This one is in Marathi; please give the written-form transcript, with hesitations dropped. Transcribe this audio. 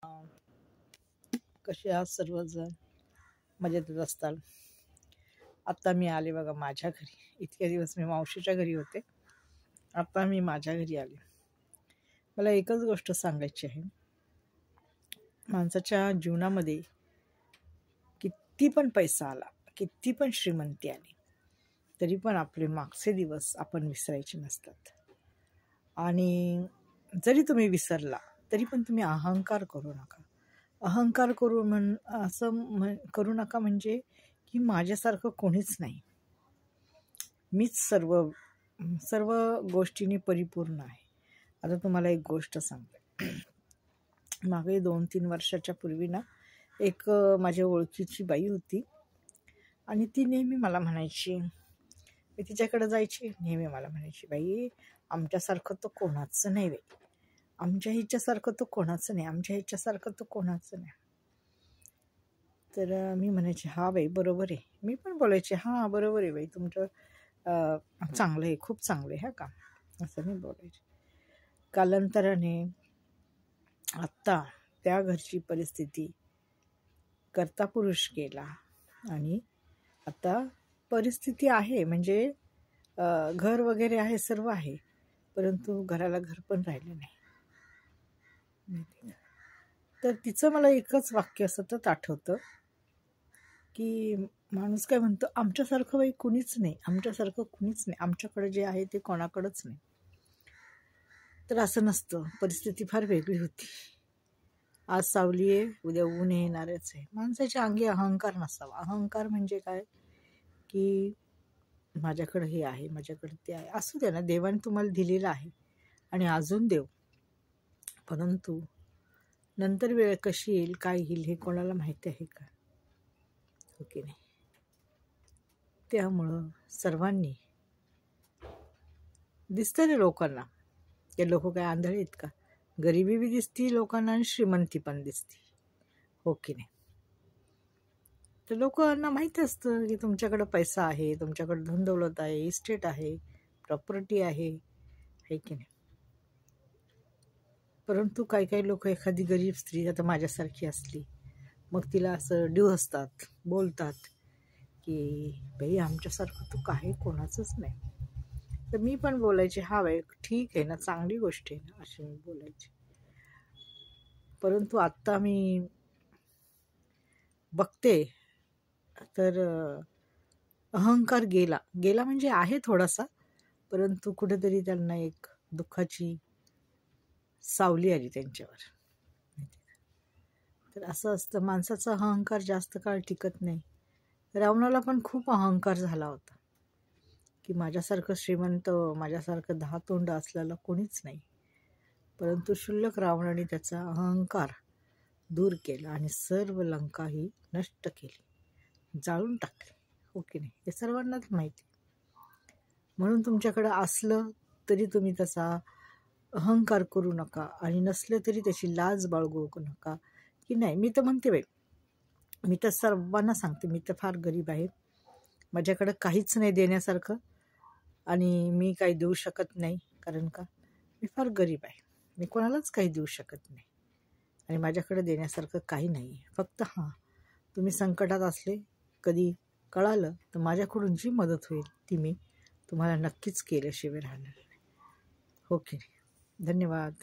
कसे आहात सर्वजण? मजेतच असताल. आत्ता मी आले बघा माझ्या घरी. इतके दिवस मी मावशीच्या घरी होते, आता मी माझ्या घरी आले. मला एकच गोष्ट सांगायची आहे. माणसाच्या जीवनामध्ये किती पण पैसा आला, किती पण श्रीमंती आली, तरी पण आपले मागचे दिवस आपण विसरायचे नसतात. आणि जरी तुम्ही विसरला तरी पण तुम्ही अहंकार करू नका. अहंकार करू नका म्हणजे की माझ्यासारखं कोणीच नाही, मीच सर्व सर्व गोष्टींनी परिपूर्ण आहे. आता तुम्हाला एक गोष्ट सांगते. मागे 2-3 वर्षाच्या पूर्वी ना एक माझ्या ओळखीची बाई होती आणि ती नेहमी मला म्हणायची, मी तिच्याकडे जायची, नेहमी मला म्हणायची, बाई आमच्यासारखं तर कोणाचं नाही बाई, आमच्या ह्याच्यासारखं तर कोणाचं नाही, आमच्या ह्याच्यासारखं तर कोणाचं नाही. तर मी म्हणायचे हा बाई बरोबर आहे. मी पण बोलायचे हां बरोबर आहे बाई, तुमचं चांगलं आहे, खूप चांगलं आहे हा काम, असं मी बोलायचे. कालांतराने आत्ता त्या घरची परिस्थिती कर्ता पुरुष गेला आणि आता परिस्थिती आहे म्हणजे घर वगैरे आहे, सर्व आहे, परंतु घराला घर पण राहिलं नाही. तर तिचं मला एकच वाक्य सतत आठवतं की माणूस काय म्हणतो, आमच्यासारखं बाई कुणीच नाही, आमच्यासारखं कुणीच नाही, आमच्याकडे जे आहे ते कोणाकडंच नाही. तर असं नसतं, परिस्थिती फार वेगळी होती. आज सावली आहे, उद्या ऊन येणारच आहे. माणसाच्या अंगी अहंकार नसावा. अहंकार म्हणजे काय की माझ्याकडं हे आहे, माझ्याकडे ते आहे. असू द्या ना, देवाने तुम्हाला दिलेलं आहे आणि अजून देव, परंतु नंतर वेळ कशी येईल, काय येईल हे कोणाला माहिती आहे का? हो की नाही? त्यामुळं सर्वांनी, दिसतं ना लोकांना, ते लोक काय आंधळे आहेत का? गरिबी बी दिसती लोकांना आणि श्रीमंती पण दिसती, हो की नाही? तर लोकांना माहिती असतं की तुमच्याकडं पैसा आहे, तुमच्याकडं धनदौलत आहे, इस्टेट आहे, प्रॉपर्टी आहे, है की नाही? परंतु काही काही लोक, एखादी गरीब स्त्री आता माझ्यासारखी असली, मग तिला असं डिवचतात, बोलतात की बाई आमच्यासारखं तू काही कोणाचंच नाही. तर मी पण बोलायचे हा बाई ठीक आहे ना, चांगली गोष्ट आहे ना, अशी मी बोलायची. परंतु आत्ता मी बघते तर अहंकार गेला म्हणजे आहे थोडासा, परंतु कुठेतरी त्यांना एक दुःखाची सावली आली त्यांच्यावर. तर असं असतं, माणसाचा अहंकार जास्त काळ टिकत नाही. रावणाला पण खूप अहंकार झाला होता की माझ्यासारखं श्रीमंत, माझ्यासारखं 10 तोंड असलेलं कोणीच नाही. परंतु क्षुल्लक रावणाने त्याचा अहंकार दूर केला आणि सर्व लंका ही नष्ट केली, जाळून टाकली, हो की नाही? हे सर्वांनाच माहिती. म्हणून तुमच्याकडं असलं तरी तुम्ही तसा अहंकार करू नका आणि नसलं तरी त्याची लाज बाळगू नका की नाही. मी तर म्हणते बाई, मी तर सर्वांना सांगते, मी तर फार गरीब आहे, माझ्याकडं काहीच नाही देण्यासारखं आणि मी काही देऊ शकत नाही. कारण का, मी फार गरीब आहे, मी कोणालाच काही देऊ शकत नाही आणि माझ्याकडे देण्यासारखं काही नाही आहे. फक्त हां, तुम्ही संकटात असले, कधी कळालं तर माझ्याकडून जी मदत होईल ती मी तुम्हाला नक्कीच केल्याशिवाय राहणार नाही, हो की नाही? धन्यवाद.